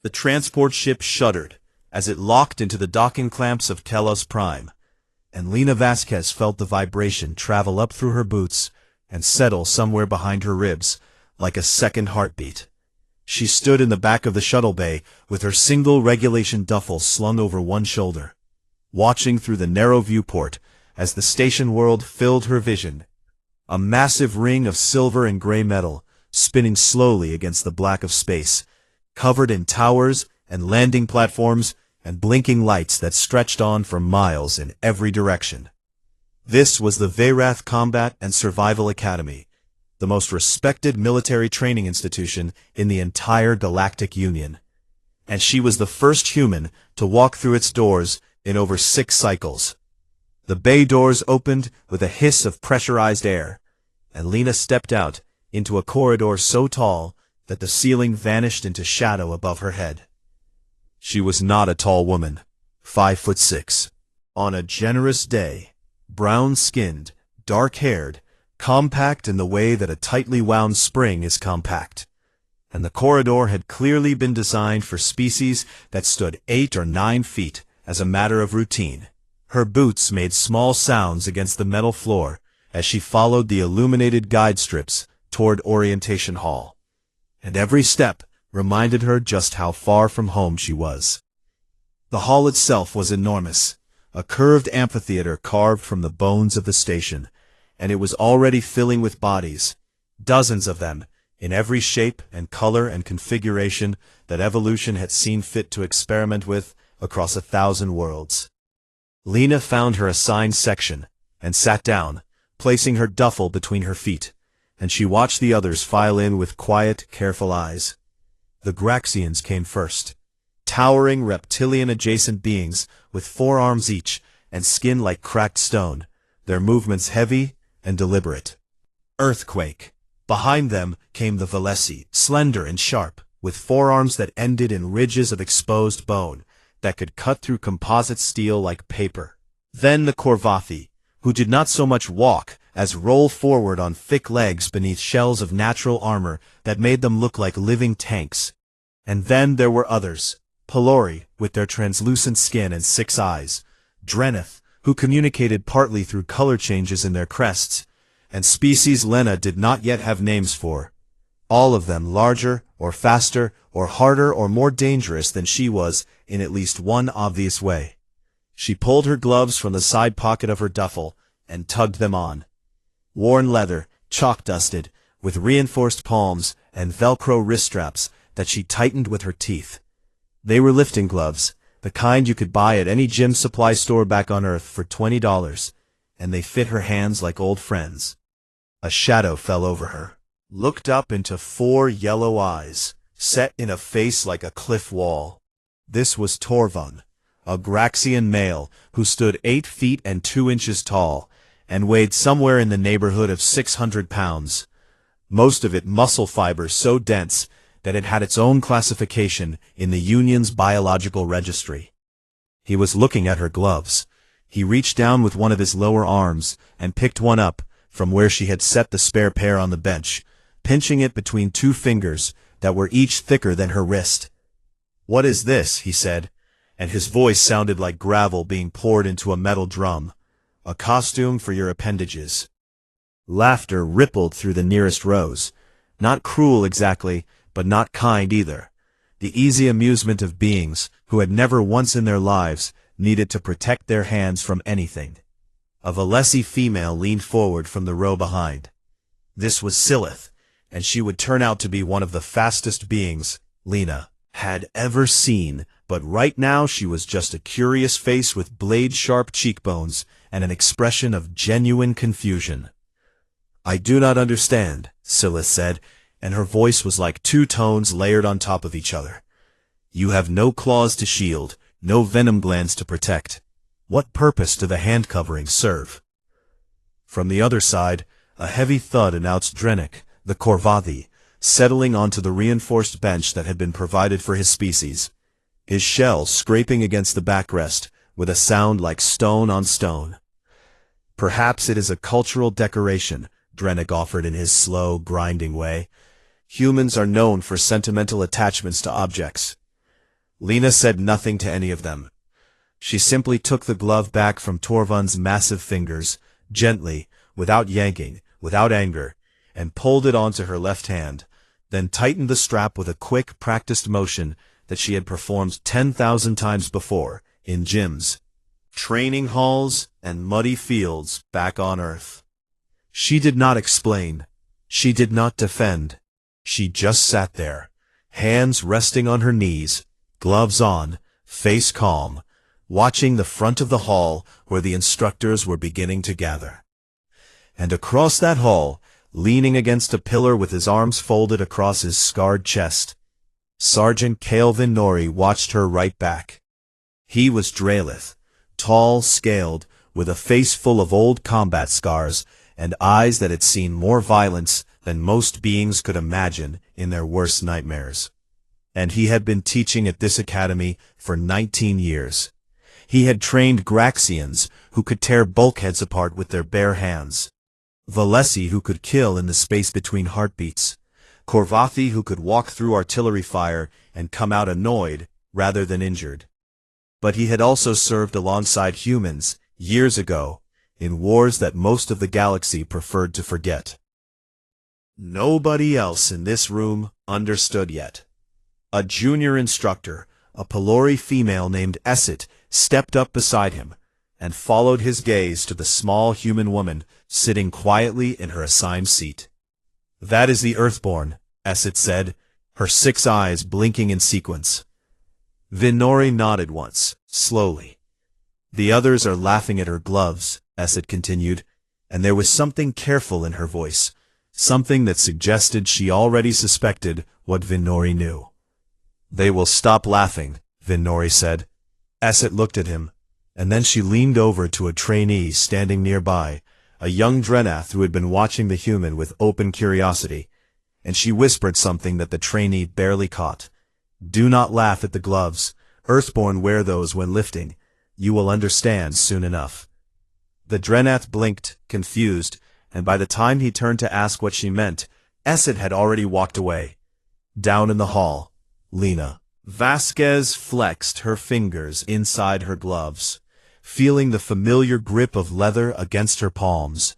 The transport ship shuddered as it locked into the docking clamps of Telos Prime, and Lena Vasquez felt the vibration travel up through her boots and settle somewhere behind her ribs like a second heartbeat. She stood in the back of the shuttle bay with her single regulation duffel slung over one shoulder, watching through the narrow viewport as the station world filled her vision. A massive ring of silver and gray metal, spinning slowly against the black of space, covered in towers and landing platforms and blinking lights that stretched on for miles in every direction. This was the Veyrath Combat and Survival Academy, the most respected military training institution in the entire Galactic Union. And she was the first human to walk through its doors in over 6 cycles. The bay doors opened with a hiss of pressurized air, and Lena stepped out into a corridor so tall that the ceiling vanished into shadow above her head. She was not a tall woman, 5'6". On a generous day, brown-skinned, dark-haired, compact in the way that a tightly wound spring is compact. And the corridor had clearly been designed for species that stood 8 or 9 feet as a matter of routine. Her boots made small sounds against the metal floor as she followed the illuminated guide strips toward Orientation Hall. And every step reminded her just how far from home she was. The hall itself was enormous, a curved amphitheater carved from the bones of the station, and it was already filling with bodies, dozens of them, in every shape and color and configuration that evolution had seen fit to experiment with across 1,000 worlds. Lena found her assigned section and sat down, placing her duffel between her feet, and she watched the others file in with quiet, careful eyes. The Graxians came first, towering reptilian-adjacent beings with 4 arms each and skin like cracked stone, their movements heavy and deliberate. Earthquake. Behind them came the Velesi, slender and sharp, with 4 arms that ended in ridges of exposed bone that could cut through composite steel like paper. Then the Korvathi, who did not so much walk as roll forward on thick legs beneath shells of natural armor that made them look like living tanks. And then there were others, Pelori, with their translucent skin and 6 eyes, Drenith, who communicated partly through color changes in their crests, and species Lena did not yet have names for, all of them larger or faster or harder or more dangerous than she was in at least one obvious way. She pulled her gloves from the side pocket of her duffel and tugged them on. Worn leather, chalk-dusted, with reinforced palms and Velcro wrist straps that she tightened with her teeth. They were lifting gloves, the kind you could buy at any gym supply store back on Earth for $20, and they fit her hands like old friends. A shadow fell over her, looked up into 4 yellow eyes, set in a face like a cliff wall. This was Torvund, a Graxian male who stood 8 feet and 2 inches tall, and weighed somewhere in the neighborhood of 600 pounds, most of it muscle fibers so dense that it had its own classification in the Union's biological registry. He was looking at her gloves. He reached down with one of his lower arms and picked one up from where she had set the spare pair on the bench, pinching it between 2 fingers that were each thicker than her wrist. "What is this?" he said, and his voice sounded like gravel being poured into a metal drum. "A costume for your appendages." Laughter rippled through the nearest rows. Not cruel exactly, but not kind either. The easy amusement of beings who had never once in their lives needed to protect their hands from anything. A Velesi female leaned forward from the row behind. This was Silith, and she would turn out to be one of the fastest beings Lena had ever seen, but right now she was just a curious face with blade-sharp cheekbones and an expression of genuine confusion. "I do not understand," Silith said, and her voice was like 2 tones layered on top of each other. "You have no claws to shield, no venom glands to protect. What purpose do the hand coverings serve?" From the other side, a heavy thud announced Drenith, the Korvathi, settling onto the reinforced bench that had been provided for his species, his shell scraping against the backrest with a sound like stone on stone. "Perhaps it is a cultural decoration," Drenith offered in his slow, grinding way. "Humans are known for sentimental attachments to objects. Lena said nothing to any of them. She simply took the glove back from Torvund's massive fingers, gently, without yanking, without anger, and pulled it onto her left hand, then tightened the strap with a quick, practiced motion that she had performed 10,000 times before, in gyms, training halls, and muddy fields back on Earth. She did not explain. She did not defend. She just sat there, hands resting on her knees, gloves on, face calm, watching the front of the hall where the instructors were beginning to gather. And across that hall, leaning against a pillar with his arms folded across his scarred chest, Sergeant Cale Nori watched her right back. He was Drelith, tall, scaled, with a face full of old combat scars and eyes that had seen more violence than most beings could imagine in their worst nightmares. And he had been teaching at this academy for 19 years. He had trained Graxians who could tear bulkheads apart with their bare hands, Valesi who could kill in the space between heartbeats, Korvathi who could walk through artillery fire and come out annoyed rather than injured. But he had also served alongside humans, years ago, in wars that most of the galaxy preferred to forget. Nobody else in this room understood yet. A junior instructor, a Pelori female named Esset, stepped up beside him, and followed his gaze to the small human woman sitting quietly in her assigned seat. "That is the Earthborn," Esset said, her 6 eyes blinking in sequence. Vinori nodded once, slowly. "The others are laughing at her gloves," Esset continued, and there was something careful in her voice, something that suggested she already suspected what Vinori knew. "They will stop laughing," Vinori said. Esset looked at him, and then she leaned over to a trainee standing nearby, a young Drenath who had been watching the human with open curiosity, and she whispered something that the trainee barely caught. "Do not laugh at the gloves. Earthborn wear those when lifting. You will understand soon enough." The Drenath blinked, confused, and by the time he turned to ask what she meant, Esset had already walked away. Down in the hall, Lena Vasquez flexed her fingers inside her gloves, feeling the familiar grip of leather against her palms,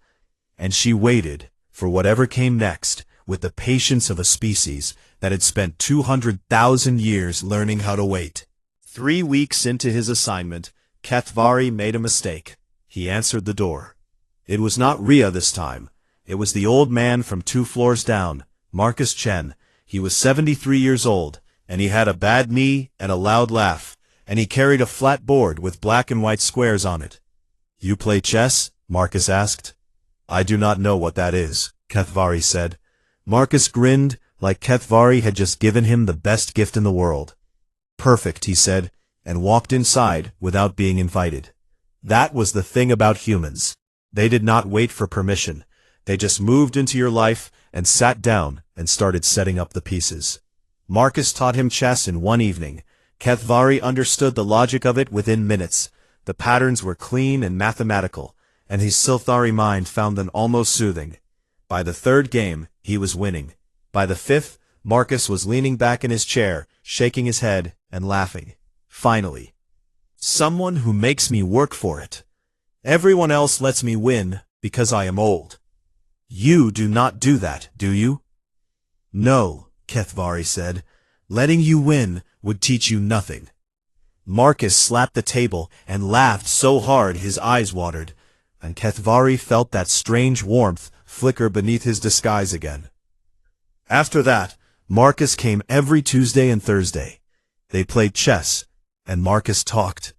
and she waited for whatever came next with the patience of a species that had spent 200,000 years learning how to wait. 3 weeks into his assignment, Kethvari made a mistake. He answered the door. It was not Ria this time. It was the old man from 2 floors down, Marcus Chen. He was 73 years old, and he had a bad knee and a loud laugh, and he carried a flat board with black and white squares on it. "You play chess?" Marcus asked. "I do not know what that is," Kethvari said. Marcus grinned, like Kethvari had just given him the best gift in the world. "Perfect," he said, and walked inside without being invited. That was the thing about humans. They did not wait for permission. They just moved into your life and sat down and started setting up the pieces. Marcus taught him chess in 1 evening. Kethvari understood the logic of it within minutes. The patterns were clean and mathematical, and his Silthari mind found them almost soothing. By the 3rd game, he was winning. By the 5th, Marcus was leaning back in his chair, shaking his head and laughing. Finally. "Someone who makes me work for it. Everyone else lets me win because I am old. You do not do that, do you?" "No," Kethvari said. "Letting you win would teach you nothing." Marcus slapped the table and laughed so hard his eyes watered, and Kethvari felt that strange warmth flicker beneath his disguise again. After that, Marcus came every Tuesday and Thursday. They played chess, and Marcus talked.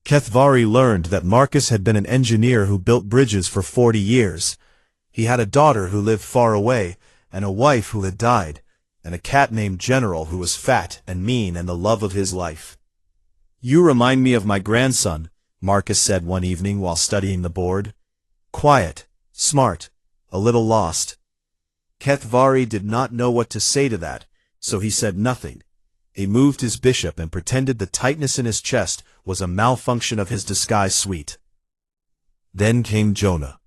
Kethvari learned that Marcus had been an engineer who built bridges for 40 years. He had a daughter who lived far away, and a wife who had died, and a cat named General who was fat and mean and the love of his life. "You remind me of my grandson," Marcus said one evening while studying the board. "Quiet, smart, a little lost." Kethvari did not know what to say to that, so he said nothing. He moved his bishop and pretended the tightness in his chest was a malfunction of his disguise suite. Then came Jonah.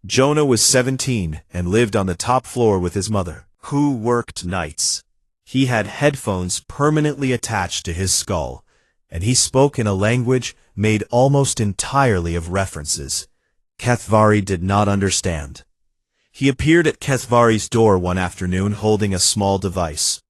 Jonah was 17 and lived on the top floor with his mother, who worked nights. He had headphones permanently attached to his skull, and he spoke in a language made almost entirely of references. Kethvari did not understand. He appeared at Kethvari's door one afternoon holding a small device.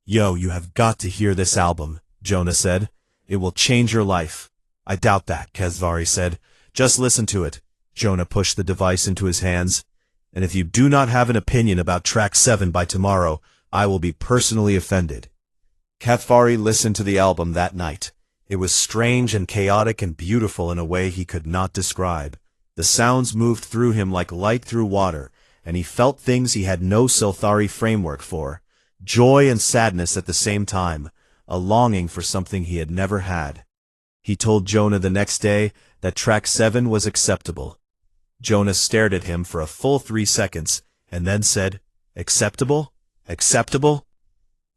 "Yo, you have got to hear this album," Jonah said. "It will change your life." "I doubt that," Kethvari said. "Just listen to it." Jonah pushed the device into his hands. "And if you do not have an opinion about track 7 by tomorrow, I will be personally offended." Kethvari listened to the album that night. It was strange and chaotic and beautiful in a way he could not describe. The sounds moved through him like light through water, and he felt things he had no Silthari framework for. Joy and sadness at the same time, a longing for something he had never had. He told Jonah the next day that track 7 was acceptable. Jonah stared at him for a full 3 seconds, and then said, "Acceptable? Acceptable?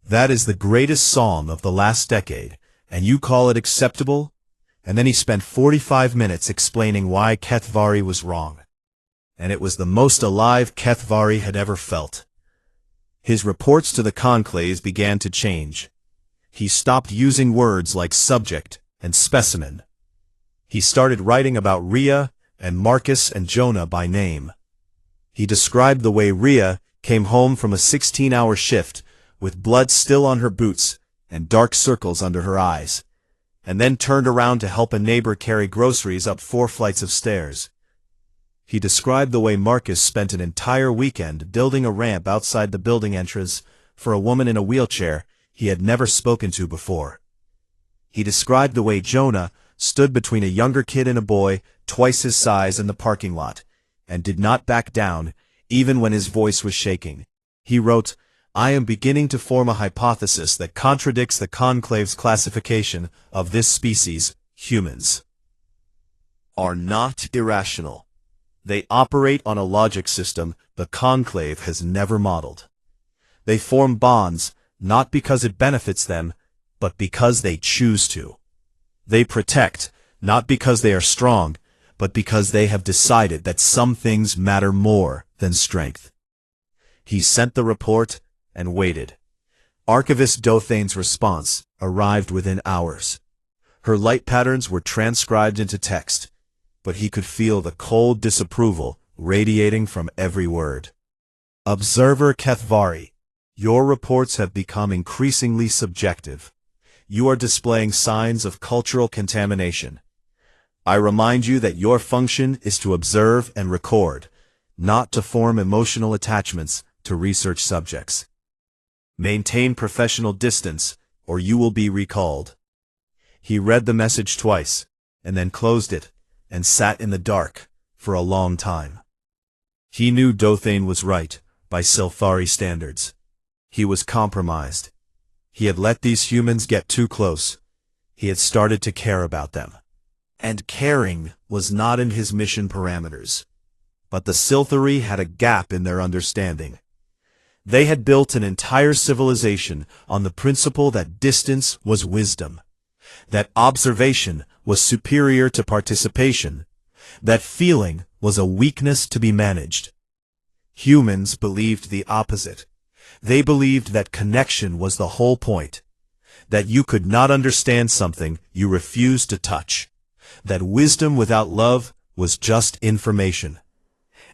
That is the greatest song of the last decade, and you call it acceptable?" And then he spent 45 minutes explaining why Kethvari was wrong. And it was the most alive Kethvari had ever felt. His reports to the conclaves began to change. He stopped using words like subject and specimen. He started writing about Rhea and Marcus and Jonah by name. He described the way Rhea came home from a 16-hour shift with blood still on her boots and dark circles under her eyes, and then turned around to help a neighbor carry groceries up 4 flights of stairs. He described the way Marcus spent an entire weekend building a ramp outside the building entrance for a woman in a wheelchair he had never spoken to before. He described the way Jonah stood between a younger kid and a boy twice his size in the parking lot, and did not back down, even when his voice was shaking. He wrote, "I am beginning to form a hypothesis that contradicts the conclave's classification of this species, humans, are not irrational. They operate on a logic system the conclave has never modeled. They form bonds not because it benefits them, but because they choose to. They protect not because they are strong, but because they have decided that some things matter more than strength." He sent the report and waited. Archivist Dothane's response arrived within hours. Her light patterns were transcribed into text, but he could feel the cold disapproval radiating from every word. "Observer Kethvari, your reports have become increasingly subjective. You are displaying signs of cultural contamination. I remind you that your function is to observe and record, not to form emotional attachments to research subjects. Maintain professional distance, or you will be recalled." He read the message twice, and then closed it, and sat in the dark for a long time. He knew Dothane was right, by Silthari standards. He was compromised. He had let these humans get too close. He had started to care about them. And caring was not in his mission parameters. But the Silthari had a gap in their understanding. They had built an entire civilization on the principle that distance was wisdom, that observation was superior to participation, that feeling was a weakness to be managed. Humans believed the opposite. They believed that connection was the whole point, that you could not understand something you refused to touch, that wisdom without love was just information.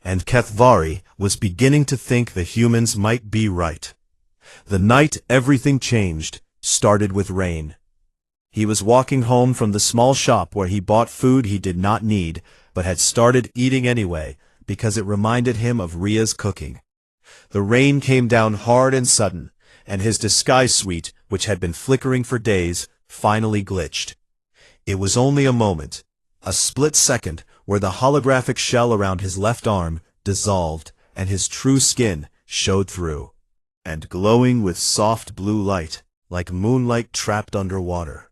And Kethvari was beginning to think the humans might be right. The night everything changed started with rain. He was walking home from the small shop where he bought food he did not need, but had started eating anyway, because it reminded him of Rhea's cooking. The rain came down hard and sudden, and his disguise suite, which had been flickering for days, finally glitched. It was only a moment, a split second, where the holographic shell around his left arm dissolved, and his true skin showed through, and glowing with soft blue light, like moonlight trapped underwater.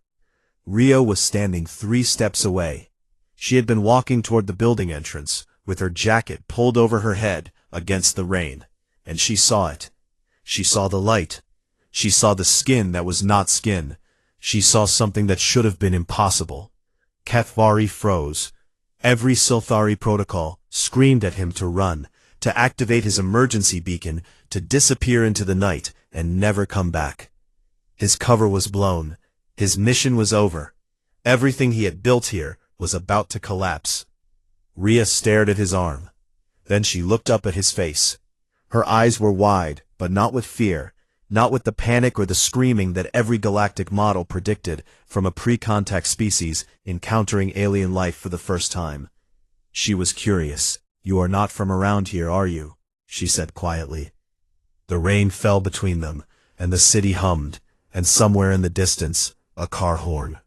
Rhea was standing 3 steps away. She had been walking toward the building entrance, with her jacket pulled over her head against the rain, and she saw it. She saw the light. She saw the skin that was not skin. She saw something that should have been impossible. Kethvari froze. Every Silthari protocol screamed at him to run, to activate his emergency beacon, to disappear into the night, and never come back. His cover was blown. His mission was over. Everything he had built here was about to collapse. Rhea stared at his arm. Then she looked up at his face. Her eyes were wide, but not with fear, not with the panic or the screaming that every galactic model predicted from a pre-contact species encountering alien life for the first time. She was curious. "You are not from around here, are you?" she said quietly. The rain fell between them, and the city hummed, and somewhere in the distance, a car horn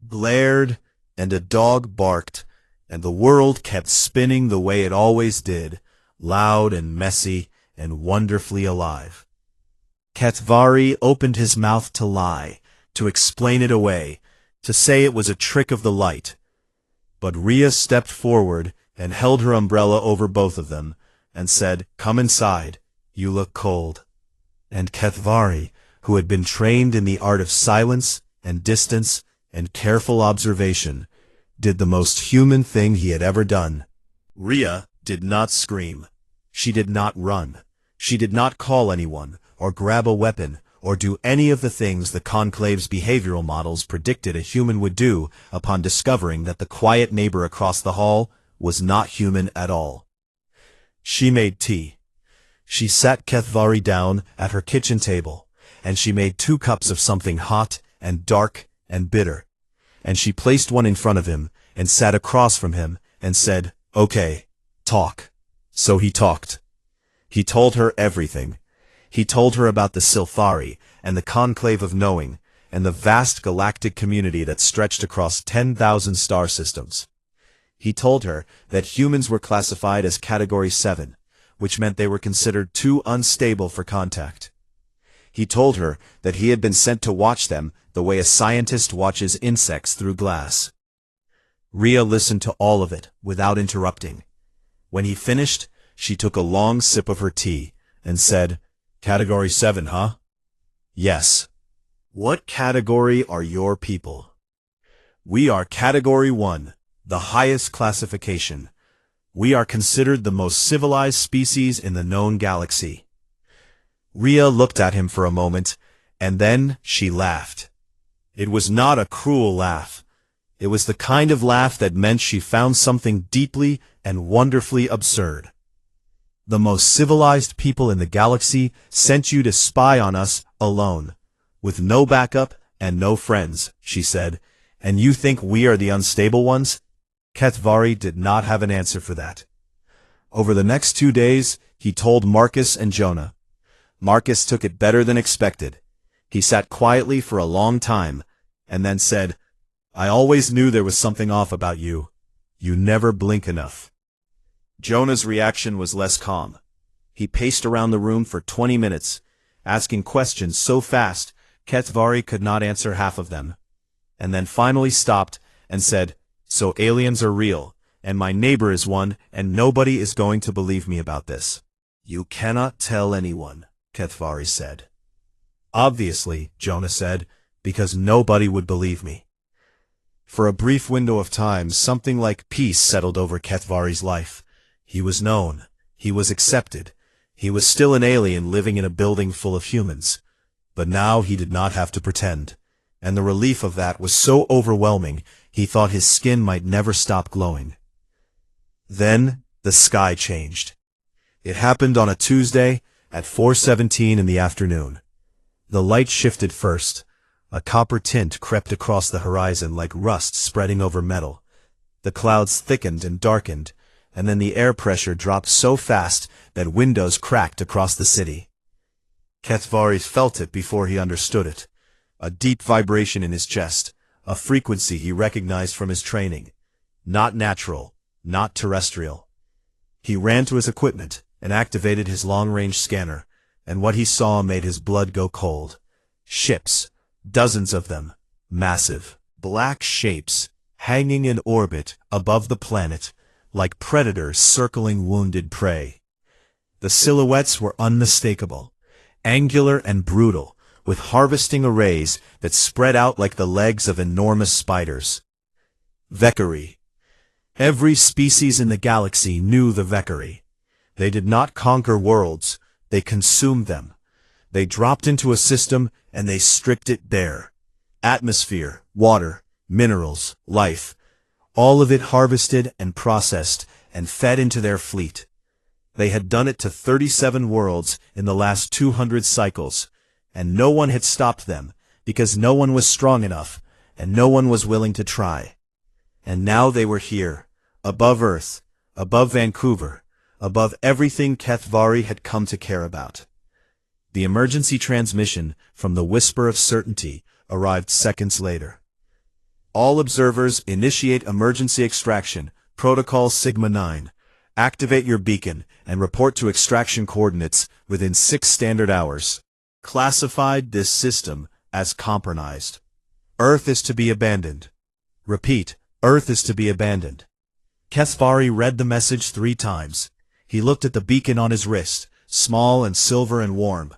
blared, and a dog barked, and the world kept spinning the way it always did, loud and messy and wonderfully alive. Ketvari opened his mouth to lie, to explain it away, to say it was a trick of the light. But Rhea stepped forward and held her umbrella over both of them, and said, "Come inside, you look cold." And Ketvari, who had been trained in the art of silence and distance and careful observation, did the most human thing he had ever done. Rhea did not scream. She did not run. She did not call anyone, or grab a weapon, or do any of the things the Conclave's behavioral models predicted a human would do upon discovering that the quiet neighbor across the hall was not human at all. She made tea. She sat Ketvari down at her kitchen table, and she made 2 cups of something hot and dark and bitter, and she placed one in front of him and sat across from him and said, "Okay, talk." So he talked. He told her everything. He told her about the Silfari and the Conclave of Knowing and the vast galactic community that stretched across 10,000 star systems. He told her that humans were classified as Category 7, which meant they were considered too unstable for contact. He told her that he had been sent to watch them the way a scientist watches insects through glass. Rhea listened to all of it without interrupting. When he finished, she took a long sip of her tea and said, "Category 7, huh?" "Yes." "What category are your people?" "We are Category 1, the highest classification. We are considered the most civilized species in the known galaxy." Rhea looked at him for a moment, and then she laughed. It was not a cruel laugh. It was the kind of laugh that meant she found something deeply and wonderfully absurd. "The most civilized people in the galaxy sent you to spy on us alone, with no backup and no friends," she said, "and you think we are the unstable ones?" Ketvari did not have an answer for that. Over the next 2 days, he told Marcus and Jonah. Marcus took it better than expected. He sat quietly for a long time, and then said, "I always knew there was something off about you. You never blink enough." Jonah's reaction was less calm. He paced around the room for 20 minutes, asking questions so fast Ketvari could not answer half of them, and then finally stopped and said, "So aliens are real, and my neighbor is one, and nobody is going to believe me about this." "You cannot tell anyone," Ketvari said. "Obviously," Jonah said, "because nobody would believe me." For a brief window of time, something like peace settled over Ketvari's life. He was known. He was accepted. He was still an alien living in a building full of humans. But now he did not have to pretend. And the relief of that was so overwhelming, he thought his skin might never stop glowing. Then the sky changed. It happened on a Tuesday at 4:17 in the afternoon. The light shifted first. A copper tint crept across the horizon like rust spreading over metal. The clouds thickened and darkened, and then the air pressure dropped so fast that windows cracked across the city. Ketvari felt it before he understood it. A deep vibration in his chest, a frequency he recognized from his training. Not natural, not terrestrial. He ran to his equipment and activated his long-range scanner, and what he saw made his blood go cold. Ships, dozens of them, massive, black shapes, hanging in orbit above the planet, like predators circling wounded prey. The silhouettes were unmistakable, angular and brutal, with harvesting arrays that spread out like the legs of enormous spiders. Vekari. Every species in the galaxy knew the Vekari. They did not conquer worlds, they consumed them. They dropped into a system and they stripped it bare. Atmosphere, water, minerals, life, all of it harvested and processed and fed into their fleet. They had done it to 37 worlds in the last 200 cycles, and no one had stopped them, because no one was strong enough, and no one was willing to try. And now they were here, above Earth, above Vancouver, above everything Kethvari had come to care about. The emergency transmission from the Whisper of Certainty arrived seconds later. All observers initiate emergency extraction, Protocol Sigma-9. Activate your beacon and report to extraction coordinates within 6 standard hours. Classified this system as compromised. Earth is to be abandoned. Repeat, Earth is to be abandoned. Kethvari read the message 3 times. He looked at the beacon on his wrist, small and silver and warm.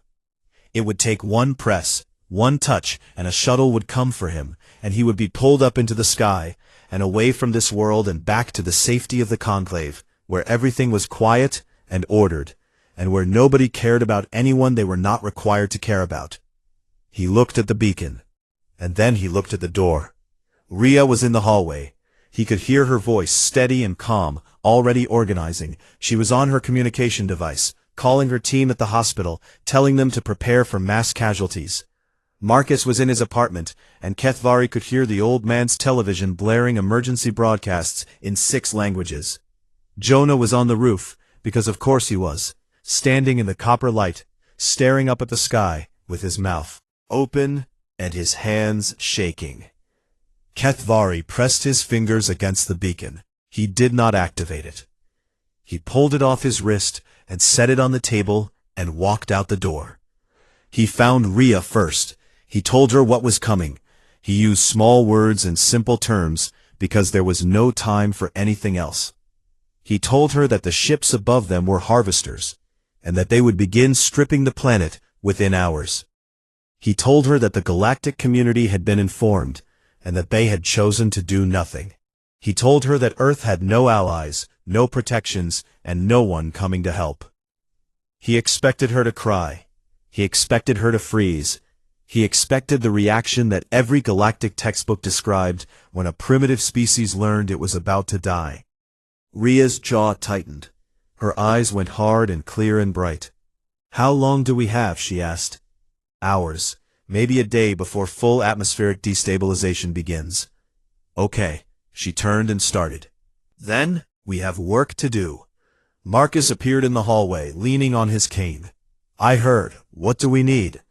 It would take one press, one touch, and a shuttle would come for him, and he would be pulled up into the sky, and away from this world and back to the safety of the Conclave, where everything was quiet and ordered, and where nobody cared about anyone they were not required to care about. He looked at the beacon, and then he looked at the door. Rhea was in the hallway. He could hear her voice, steady and calm, already organizing. She was on her communication device, calling her team at the hospital, telling them to prepare for mass casualties. Marcus was in his apartment, and Kethvari could hear the old man's television blaring emergency broadcasts in 6 languages. Jonah was on the roof, because of course he was, standing in the copper light, staring up at the sky, with his mouth open and his hands shaking. Kethvari pressed his fingers against the beacon. He did not activate it. He pulled it off his wrist and set it on the table and walked out the door. He found Rhea first. He told her what was coming. He used small words and simple terms because there was no time for anything else. He told her that the ships above them were harvesters, and that they would begin stripping the planet within hours. He told her that the galactic community had been informed, and that they had chosen to do nothing. He told her that Earth had no allies, no protections, and no one coming to help. He expected her to cry. He expected her to freeze. He expected the reaction that every galactic textbook described when a primitive species learned it was about to die. Rhea's jaw tightened. Her eyes went hard and clear and bright. "How long do we have?" she asked. "Hours, maybe a day before full atmospheric destabilization begins." "Okay." She turned and started. "Then, we have work to do." Marcus appeared in the hallway, leaning on his cane. "I heard. What do we need?"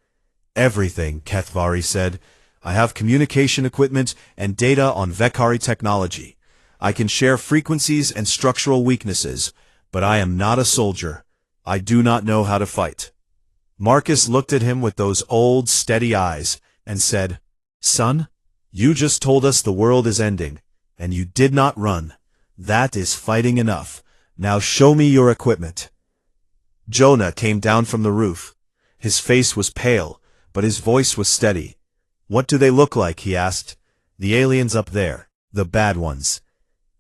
"Everything," Kethvari said. "I have communication equipment and data on Vekari technology. I can share frequencies and structural weaknesses, but I am not a soldier. I do not know how to fight." Marcus looked at him with those old, steady eyes, and said, "Son, you just told us the world is ending, and you did not run. That is fighting enough. Now show me your equipment." Jonah came down from the roof. His face was pale, but his voice was steady. "What do they look like?" he asked. "The aliens up there, the bad ones.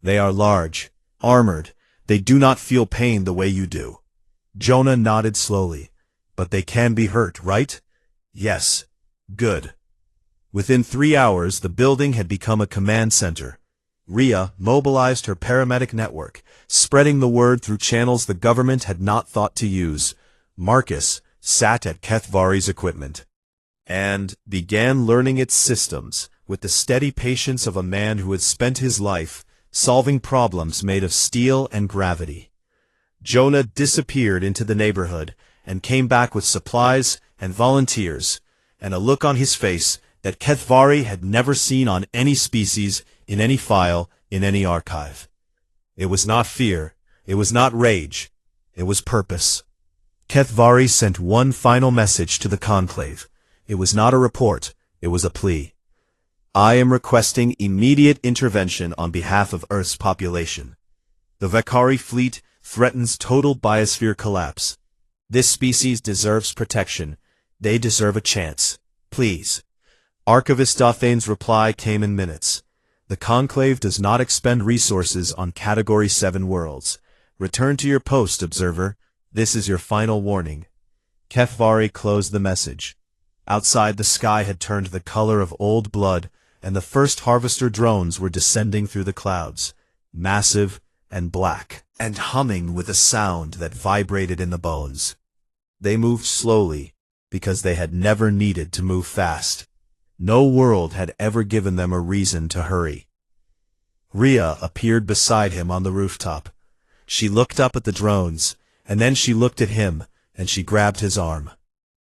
They are large, armored. They do not feel pain the way you do." Jonah nodded slowly. "But they can be hurt, right?" "Yes." "Good." Within 3 hours, the building had become a command center. Rhea mobilized her paramedic network, spreading the word through channels the government had not thought to use. Marcus sat at Kethvari's equipment and began learning its systems with the steady patience of a man who had spent his life solving problems made of steel and gravity. Jonah disappeared into the neighborhood and came back with supplies and volunteers, and a look on his face that Kethvari had never seen on any species, in any file, in any archive. It was not fear, it was not rage, it was purpose. Kethvari sent one final message to the Conclave. It was not a report, it was a plea. "I am requesting immediate intervention on behalf of Earth's population. The Vekari fleet threatens total biosphere collapse. This species deserves protection. They deserve a chance. Please." Archivist Dothane's reply came in minutes. "The Conclave does not expend resources on Category 7 worlds. Return to your post, observer. This is your final warning." Kethvari closed the message. Outside, the sky had turned the color of old blood, and the first harvester drones were descending through the clouds, massive and black, and humming with a sound that vibrated in the bones. They moved slowly, because they had never needed to move fast. No world had ever given them a reason to hurry. Rhea appeared beside him on the rooftop. She looked up at the drones, and then she looked at him, and she grabbed his arm.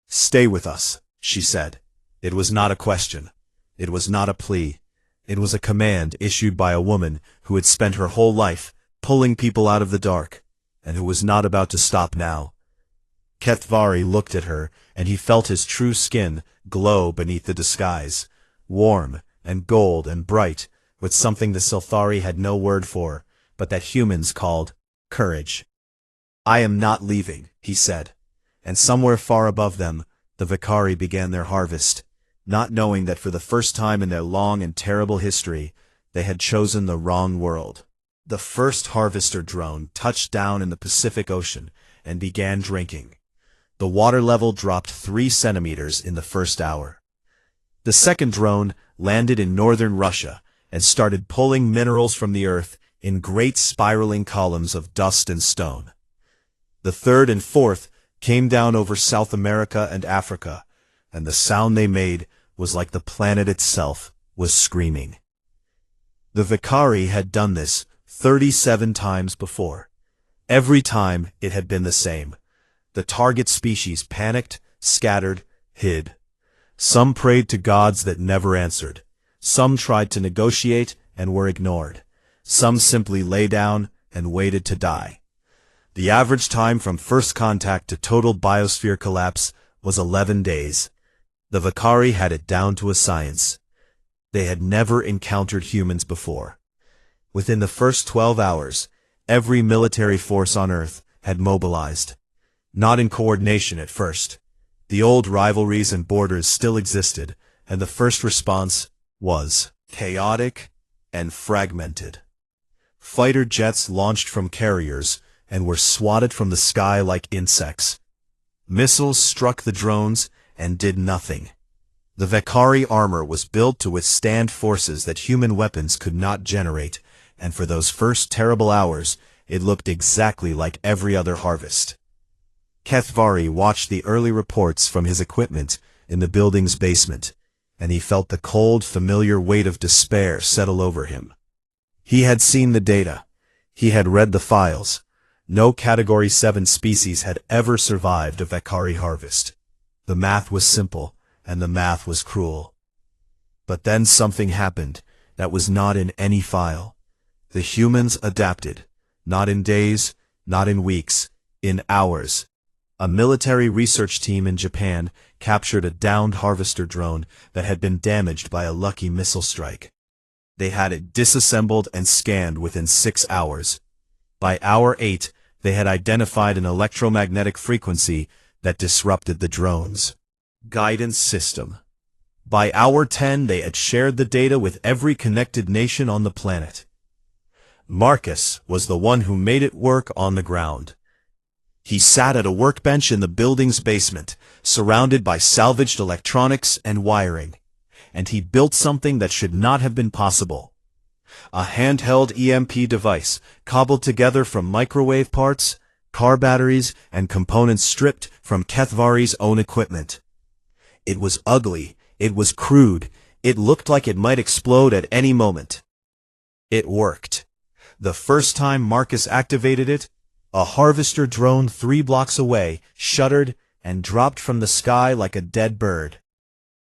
"Stay with us," she said. It was not a question. It was not a plea. It was a command issued by a woman who had spent her whole life pulling people out of the dark, and who was not about to stop now. Kethvari looked at her, and he felt his true skin glow beneath the disguise, warm and gold and bright, with something the Silthari had no word for, but that humans called courage. "I am not leaving," he said. And somewhere far above them, the Vakari began their harvest, not knowing that for the first time in their long and terrible history, they had chosen the wrong world. The first harvester drone touched down in the Pacific Ocean and began drinking. The water level dropped 3 centimeters in the first hour. The second drone landed in northern Russia and started pulling minerals from the earth in great spiraling columns of dust and stone. The third and fourth came down over South America and Africa, and the sound they made was like the planet itself was screaming. The Vakari had done this 37 times before. Every time it had been the same. The target species panicked, scattered, hid. Some prayed to gods that never answered. Some tried to negotiate and were ignored. Some simply lay down and waited to die. The average time from first contact to total biosphere collapse was 11 days. The Vakari had it down to a science. They had never encountered humans before. Within the first 12 hours, every military force on Earth had mobilized. Not in coordination at first. The old rivalries and borders still existed, and the first response was chaotic and fragmented. Fighter jets launched from carriers and were swatted from the sky like insects. Missiles struck the drones and did nothing. The Vakari armor was built to withstand forces that human weapons could not generate, and for those first terrible hours, it looked exactly like every other harvest. Kethvari watched the early reports from his equipment in the building's basement, and he felt the cold, familiar weight of despair settle over him. He had seen the data. He had read the files. No Category 7 species had ever survived a Vakari harvest. The math was simple, and the math was cruel. But then something happened that was not in any file. The humans adapted, not in days, not in weeks, in hours. A military research team in Japan captured a downed harvester drone that had been damaged by a lucky missile strike. They had it disassembled and scanned within 6 hours. By hour 8, they had identified an electromagnetic frequency that disrupted the drone's guidance system. By hour 10, they had shared the data with every connected nation on the planet. Marcus was the one who made it work on the ground. He sat at a workbench in the building's basement, surrounded by salvaged electronics and wiring, and he built something that should not have been possible. A handheld EMP device, cobbled together from microwave parts, car batteries, and components stripped from Kethvari's own equipment. It was ugly, it was crude, it looked like it might explode at any moment. It worked. The first time Marcus activated it, a harvester drone 3 blocks away shuddered and dropped from the sky like a dead bird.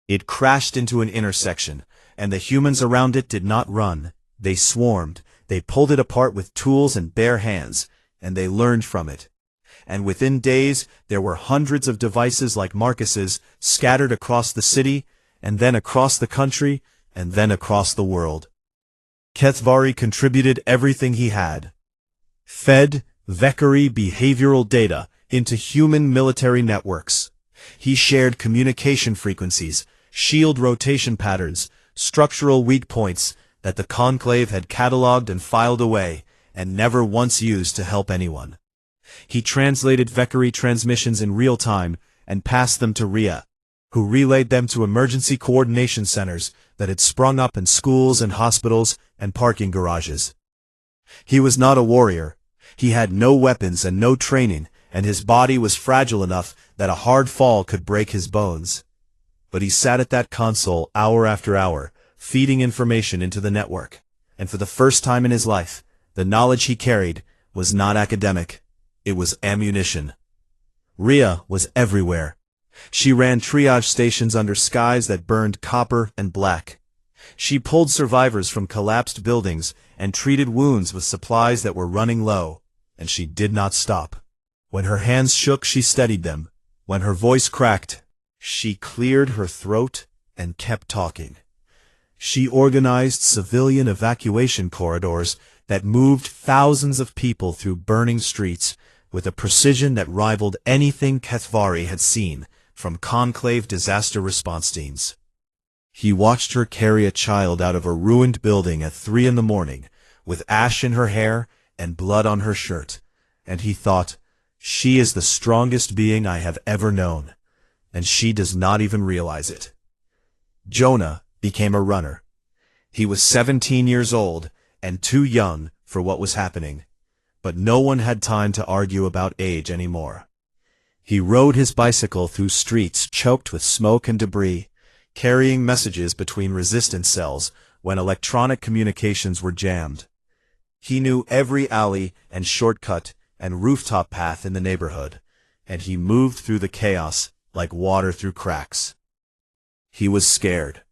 It crashed into an intersection, and the humans around it did not run. They swarmed, they pulled it apart with tools and bare hands, and they learned from it. And within days, there were hundreds of devices like Marcus's scattered across the city, and then across the country, and then across the world. Kethvari contributed everything he had. Fed Vakari behavioral data into human military networks. He shared communication frequencies, shield rotation patterns, structural weak points that the Conclave had cataloged and filed away and never once used to help anyone. He translated Vakari transmissions in real time and passed them to Rhea, who relayed them to emergency coordination centers that had sprung up in schools and hospitals and parking garages. He was not a warrior. He had no weapons and no training, and his body was fragile enough that a hard fall could break his bones. But he sat at that console hour after hour, feeding information into the network, and for the first time in his life, the knowledge he carried was not academic. It was ammunition. Rhea was everywhere. She ran triage stations under skies that burned copper and black. She pulled survivors from collapsed buildings and treated wounds with supplies that were running low, and she did not stop. When her hands shook, she steadied them. When her voice cracked, she cleared her throat and kept talking. She organized civilian evacuation corridors that moved thousands of people through burning streets with a precision that rivaled anything Kethvari had seen from Conclave disaster response teams. He watched her carry a child out of a ruined building at 3 a.m, with ash in her hair and blood on her shirt, and he thought, "She is the strongest being I have ever known, and she does not even realize it." Jonah became a runner. He was 17 years old and too young for what was happening, but no one had time to argue about age anymore. He rode his bicycle through streets choked with smoke and debris, carrying messages between resistance cells when electronic communications were jammed. He knew every alley and shortcut and rooftop path in the neighborhood, and he moved through the chaos like water through cracks. He was scared.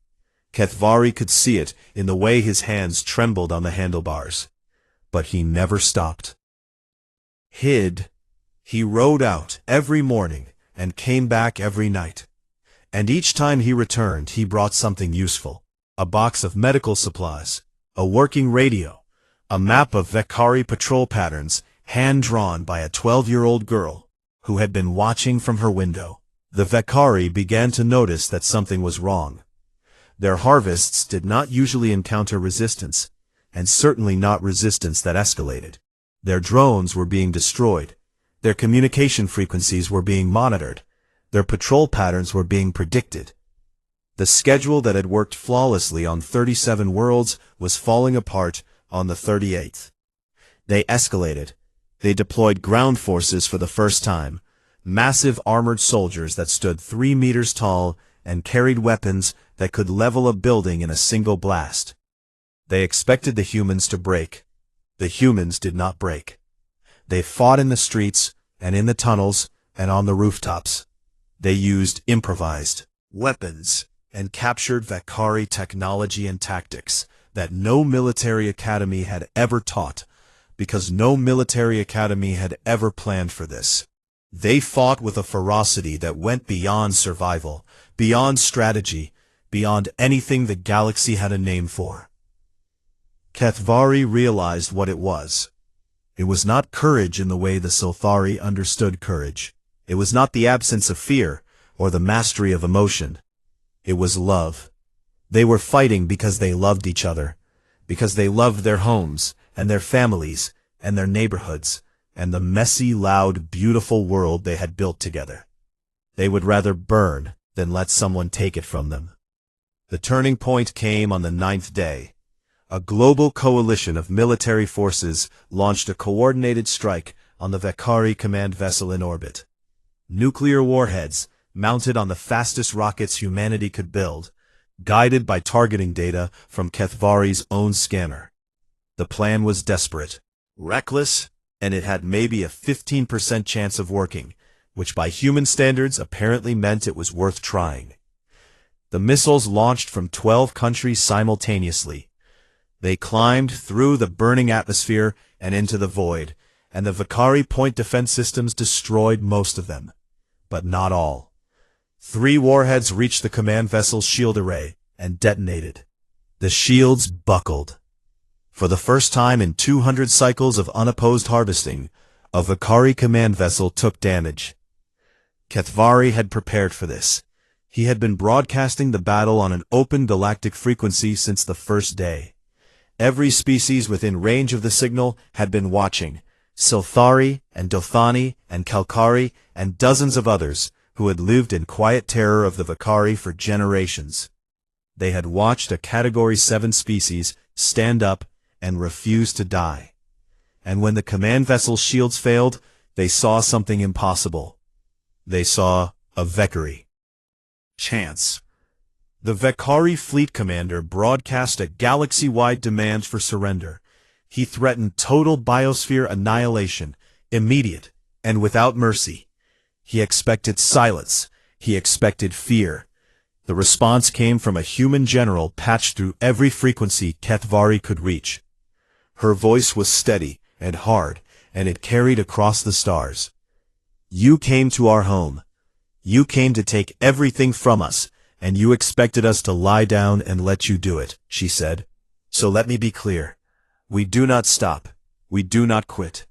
Kethvari could see it in the way his hands trembled on the handlebars. But he never stopped. He rode out every morning and came back every night. And each time he returned, he brought something useful. A box of medical supplies, a working radio, a map of Vekari patrol patterns hand-drawn by a 12-year-old girl who had been watching from her window. The Vekari began to notice that something was wrong. Their harvests did not usually encounter resistance, and certainly not resistance that escalated. Their drones were being destroyed. Their communication frequencies were being monitored. Their patrol patterns were being predicted. The schedule that had worked flawlessly on 37 worlds was falling apart on the 38th. They escalated. They deployed ground forces for the first time, massive armored soldiers that stood 3 meters tall and carried weapons that could level a building in a single blast. They expected the humans to break. The humans did not break. They fought in the streets and in the tunnels and on the rooftops. They used improvised weapons and captured Vekari technology and tactics that no military academy had ever taught, because no military academy had ever planned for this. They fought with a ferocity that went beyond survival, beyond strategy, beyond anything the galaxy had a name for. Kethvari realized what it was. It was not courage in the way the Silthari understood courage. It was not the absence of fear or the mastery of emotion. It was love. They were fighting because they loved each other, because they loved their homes and their families and their neighborhoods and the messy, loud, beautiful world they had built together. They would rather burn than let someone take it from them. The turning point came on the 9th day. A global coalition of military forces launched a coordinated strike on the Vekari command vessel in orbit. Nuclear warheads, mounted on the fastest rockets humanity could build, guided by targeting data from Kethvari's own scanner. The plan was desperate, reckless, and it had maybe a 15% chance of working, which by human standards apparently meant it was worth trying. The missiles launched from 12 countries simultaneously. They climbed through the burning atmosphere and into the void, and the Vekari point defense systems destroyed most of them. But not all. 3 warheads reached the command vessel's shield array and detonated. The shields buckled. For the first time in 200 cycles of unopposed harvesting, a Vekari command vessel took damage. Kethvari had prepared for this. He had been broadcasting the battle on an open galactic frequency since the first day. Every species within range of the signal had been watching, Silthari and Dothani and Kalkari and dozens of others who had lived in quiet terror of the Vakari for generations. They had watched a Category 7 species stand up and refuse to die. And when the command vessel's shields failed, they saw something impossible. They saw a Vakari. Chance. The Vakari fleet commander broadcast a galaxy-wide demand for surrender. He threatened total biosphere annihilation, immediate and without mercy. He expected silence. He expected fear. The response came from a human general patched through every frequency Kethvari could reach. Her voice was steady and hard, and it carried across the stars. You came to our home. You came to take everything from us, and you expected us to lie down and let you do it, she said. So let me be clear. We do not stop. We do not quit.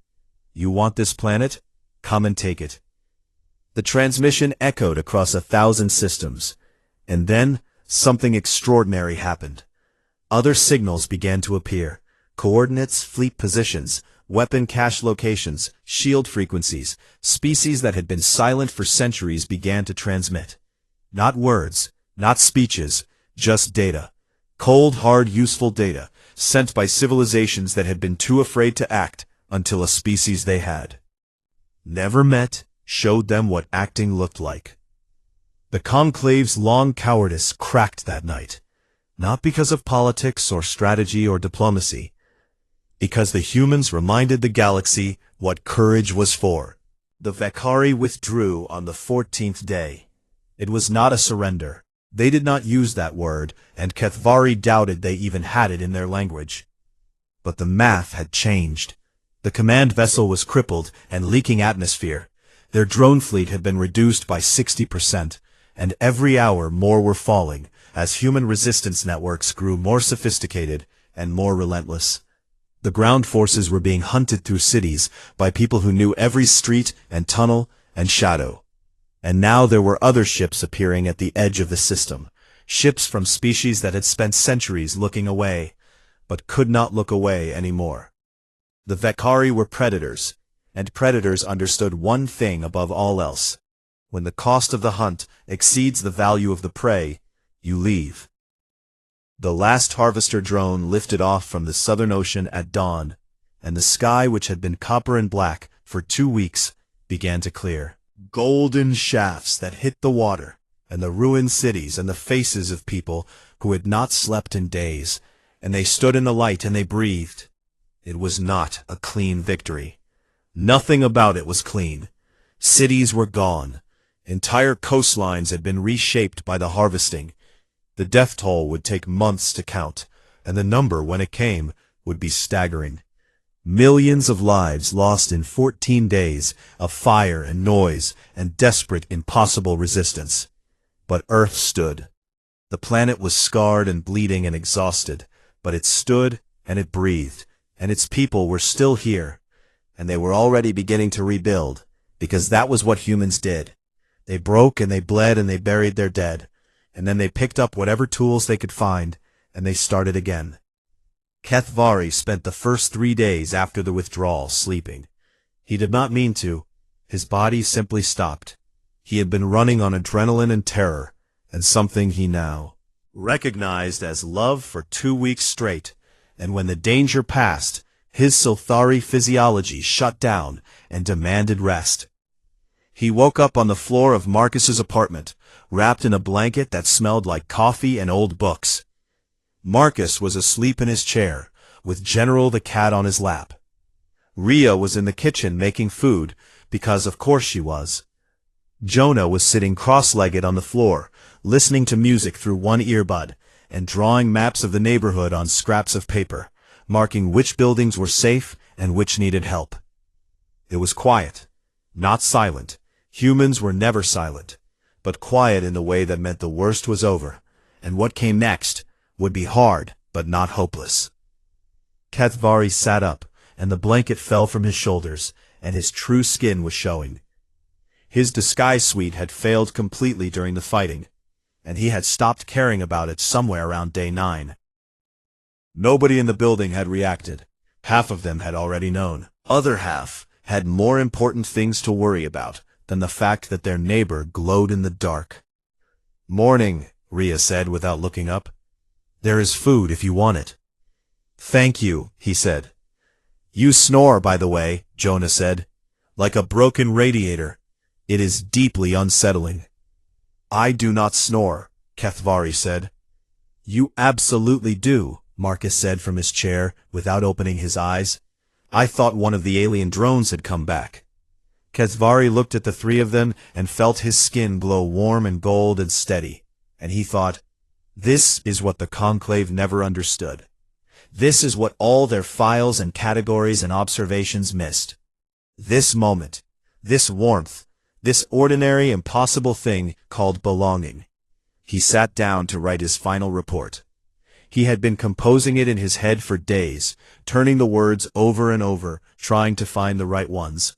You want this planet? Come and take it. The transmission echoed across 1,000 systems. And then, something extraordinary happened. Other signals began to appear. Coordinates, fleet positions, weapon cache locations, shield frequencies, species that had been silent for centuries began to transmit. Not words, not speeches, just data. Cold, hard, useful data, sent by civilizations that had been too afraid to act until a species they had never met showed them what acting looked like. The Conclave's long cowardice cracked that night, not because of politics or strategy or diplomacy, because the humans reminded the galaxy what courage was for. The Vakari withdrew on the 14th day. It was not a surrender. They did not use that word, and Kethvari doubted they even had it in their language. But the math had changed. The command vessel was crippled and leaking atmosphere. Their drone fleet had been reduced by 60%, and every hour more were falling, as human resistance networks grew more sophisticated and more relentless. The ground forces were being hunted through cities by people who knew every street and tunnel and shadow. And now there were other ships appearing at the edge of the system, ships from species that had spent centuries looking away, but could not look away anymore. The Vakari were predators, and predators understood one thing above all else. When the cost of the hunt exceeds the value of the prey, you leave. The last harvester drone lifted off from the Southern Ocean at dawn, and the sky, which had been copper and black for 2 weeks, began to clear. Golden shafts that hit the water, and the ruined cities and the faces of people who had not slept in days, and they stood in the light and they breathed. It was not a clean victory. Nothing about it was clean. Cities were gone. Entire coastlines had been reshaped by the harvesting. The death toll would take months to count, and the number, when it came, would be staggering. Millions of lives lost in 14 days of fire and noise and desperate, impossible resistance. But Earth stood. The planet was scarred and bleeding and exhausted, but it stood and it breathed, and its people were still here, and they were already beginning to rebuild, because that was what humans did. They broke and they bled and they buried their dead, and then they picked up whatever tools they could find, and they started again. Kethvari spent the first 3 days after the withdrawal sleeping. He did not mean to. His body simply stopped. He had been running on adrenaline and terror, and something he now recognized as love for 2 weeks straight, and when the danger passed, his Silthari physiology shut down and demanded rest. He woke up on the floor of Marcus's apartment, wrapped in a blanket that smelled like coffee and old books. Marcus was asleep in his chair, with General the cat on his lap. Rhea was in the kitchen making food, because of course she was. Jonah was sitting cross-legged on the floor, listening to music through one earbud, and drawing maps of the neighborhood on scraps of paper, marking which buildings were safe and which needed help. It was quiet, not silent. Humans were never silent, but quiet in the way that meant the worst was over, and what came next would be hard, but not hopeless. Kethvari sat up, and the blanket fell from his shoulders, and his true skin was showing. His disguise suite had failed completely during the fighting, and he had stopped caring about it somewhere around day 9. Nobody in the building had reacted. Half of them had already known. Other half had more important things to worry about, than the fact that their neighbor glowed in the dark. "Morning," Rhea said without looking up. "There is food if you want it." "Thank you," he said. "You snore, by the way," Jonah said. "Like a broken radiator. It is deeply unsettling." "I do not snore," Kethvari said. "You absolutely do," Marcus said from his chair, without opening his eyes. "I thought one of the alien drones had come back." Kethvari looked at the three of them and felt his skin glow warm and gold and steady, and he thought, this is what the Conclave never understood. This is what all their files and categories and observations missed. This moment, this warmth, this ordinary, impossible thing called belonging. He sat down to write his final report. He had been composing it in his head for days, turning the words over and over, trying to find the right ones.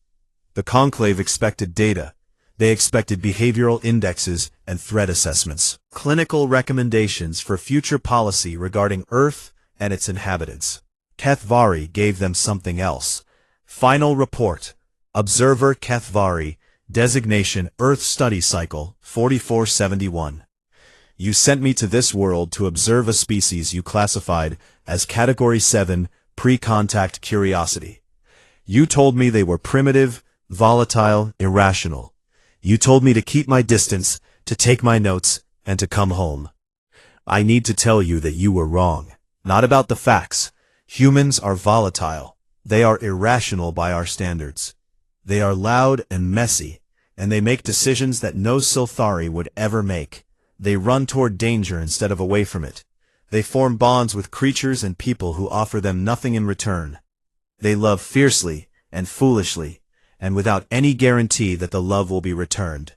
The Conclave expected data. They expected behavioral indexes and threat assessments, clinical recommendations for future policy regarding Earth and its inhabitants. Kethvari gave them something else. Final report. Observer Kethvari, designation Earth Study Cycle 4471. You sent me to this world to observe a species you classified as Category 7, pre-contact curiosity. You told me they were primitive, volatile, irrational. You told me to keep my distance, to take my notes, and to come home. I need to tell you that you were wrong. Not about the facts. Humans are volatile. They are irrational by our standards. They are loud and messy, and they make decisions that no Silthari would ever make. They run toward danger instead of away from it. They form bonds with creatures and people who offer them nothing in return. They love fiercely and foolishly, and without any guarantee that the love will be returned.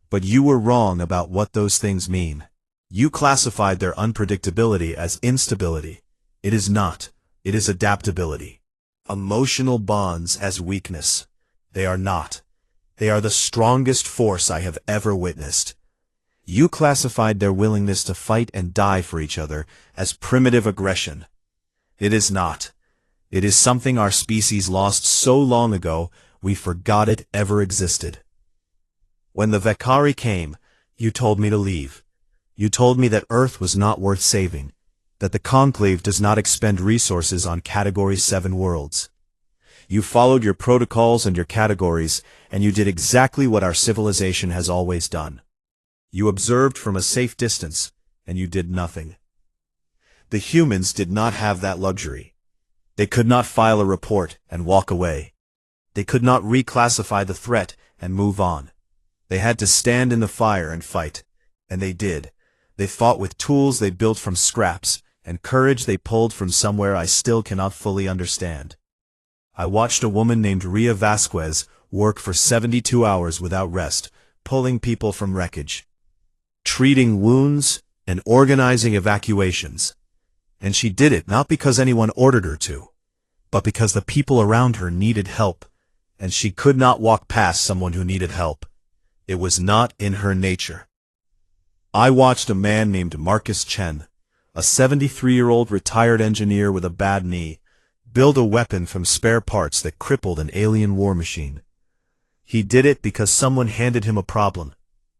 But you were wrong about what those things mean. You classified their unpredictability as instability. It is not. It is adaptability. Emotional bonds as weakness. They are not. They are the strongest force I have ever witnessed. You classified their willingness to fight and die for each other as primitive aggression. It is not. It is something our species lost so long ago we forgot it ever existed. When the Vekari came, you told me to leave. You told me that Earth was not worth saving, that the Conclave does not expend resources on Category 7 worlds. You followed your protocols and your categories, and you did exactly what our civilization has always done. You observed from a safe distance, and you did nothing. The humans did not have that luxury. They could not file a report and walk away. They could not reclassify the threat and move on. They had to stand in the fire and fight, and they did. They fought with tools they built from scraps, and courage they pulled from somewhere I still cannot fully understand. I watched a woman named Rhea Vasquez work for 72 hours without rest, pulling people from wreckage, treating wounds, and organizing evacuations. And she did it not because anyone ordered her to, but because the people around her needed help, and she could not walk past someone who needed help. It was not in her nature. I watched a man named Marcus Chen, a 73-year-old retired engineer with a bad knee, build a weapon from spare parts that crippled an alien war machine. He did it because someone handed him a problem,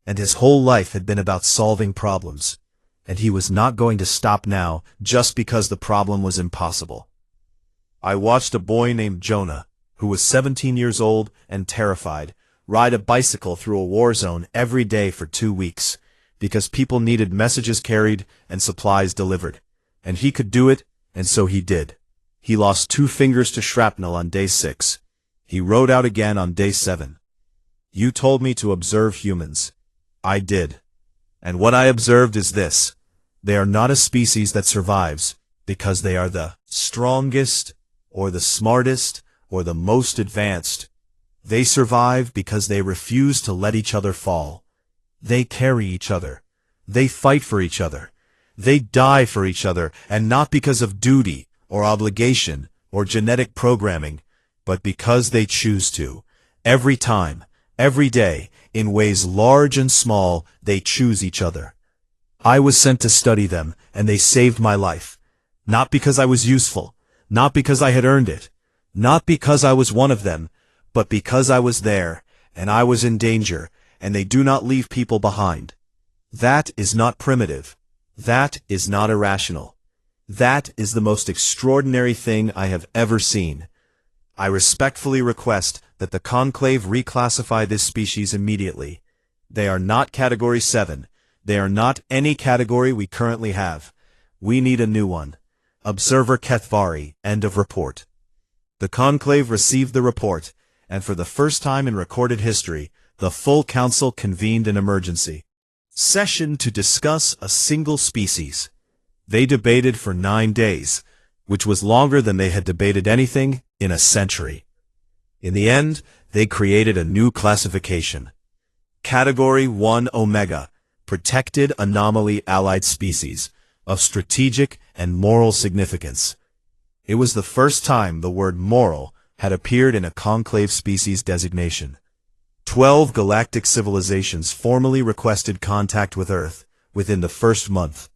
and his whole life had been about solving problems, and he was not going to stop now just because the problem was impossible. I watched a boy named Jonah, who was 17 years old and terrified, ride a bicycle through a war zone every day for 2 weeks, because people needed messages carried and supplies delivered, and he could do it, and so he did. He lost 2 fingers to shrapnel on day 6. He rode out again on day 7. You told me to observe humans. I did. And what I observed is this. They are not a species that survives because they are the strongest, or the smartest, or the most advanced. They survive because they refuse to let each other fall. They carry each other. They fight for each other. They die for each other, and not because of duty, or obligation, or genetic programming, but because they choose to. Every time, every day, in ways large and small, they choose each other. I was sent to study them, and they saved my life. Not because I was useful, not because I had earned it, not because I was one of them, but because I was there, and I was in danger, and they do not leave people behind. That is not primitive. That is not irrational. That is the most extraordinary thing I have ever seen. I respectfully request that the Conclave reclassify this species immediately. They are not Category 7. They are not any category we currently have. We need a new one. Observer Kethvari, end of report. The Conclave received the report, and for the first time in recorded history, the full council convened an emergency session to discuss a single species. They debated for 9 days, which was longer than they had debated anything in a century. In the end, they created a new classification. Category 1 Omega, Protected Anomaly Allied Species, of strategic and moral significance. It was the first time the word moral had appeared in a conclave species designation. 12 galactic civilizations formally requested contact with Earth within the first month.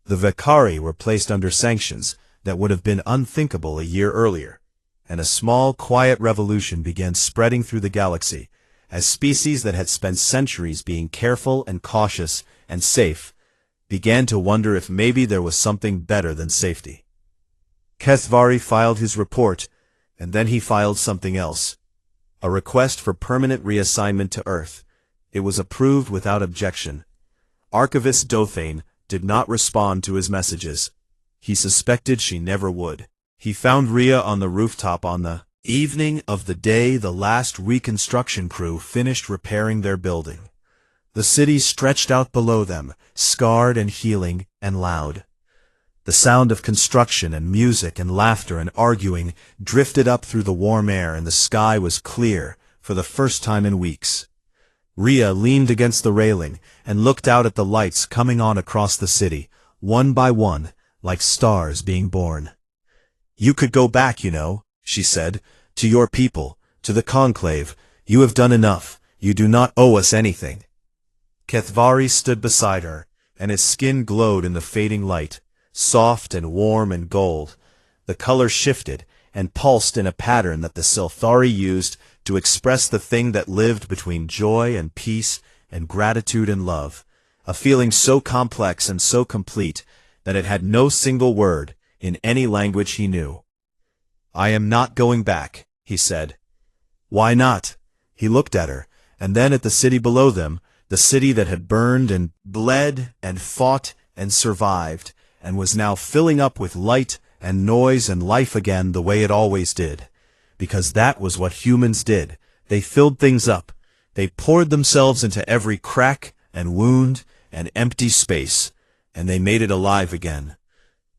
The Vakari were placed under sanctions that would have been unthinkable a year earlier, and a small, quiet revolution began spreading through the galaxy, as species that had spent centuries being careful and cautious and safe began to wonder if maybe there was something better than safety. Kethvari filed his report, and then he filed something else. A request for permanent reassignment to Earth. It was approved without objection. Archivist Dothane did not respond to his messages. He suspected she never would. He found Rhea on the rooftop on the evening of the day the last reconstruction crew finished repairing their building. The city stretched out below them, scarred and healing and loud. The sound of construction and music and laughter and arguing drifted up through the warm air, and the sky was clear for the first time in weeks. Rhea leaned against the railing and looked out at the lights coming on across the city, one by one, like stars being born. "You could go back, you know," she said, "to your people, to the Conclave. You have done enough. You do not owe us anything." Kethvari stood beside her, and his skin glowed in the fading light, soft and warm and gold. The color shifted and pulsed in a pattern that the Silthari used to express the thing that lived between joy and peace and gratitude and love, a feeling so complex and so complete that it had no single word in any language he knew. "I am not going back," he said. "Why not?" He looked at her, and then at the city below them, the city that had burned and bled and fought and survived, and was now filling up with light and noise and life again the way it always did. Because that was what humans did. They filled things up. They poured themselves into every crack and wound and empty space, and they made it alive again.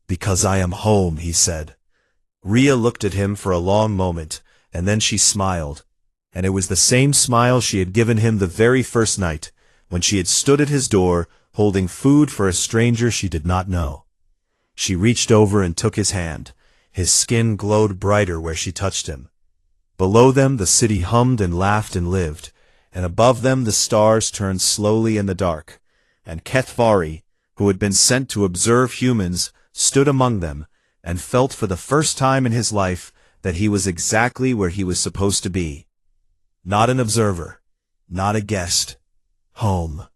"Because I am home," he said. Rhea looked at him for a long moment, and then she smiled. And it was the same smile she had given him the very first night, when she had stood at his door, holding food for a stranger she did not know. She reached over and took his hand. His skin glowed brighter where she touched him. Below them the city hummed and laughed and lived, and above them the stars turned slowly in the dark, and Kethvari, who had been sent to observe humans, stood among them, and felt for the first time in his life that he was exactly where he was supposed to be. Not an observer, not a guest. Home.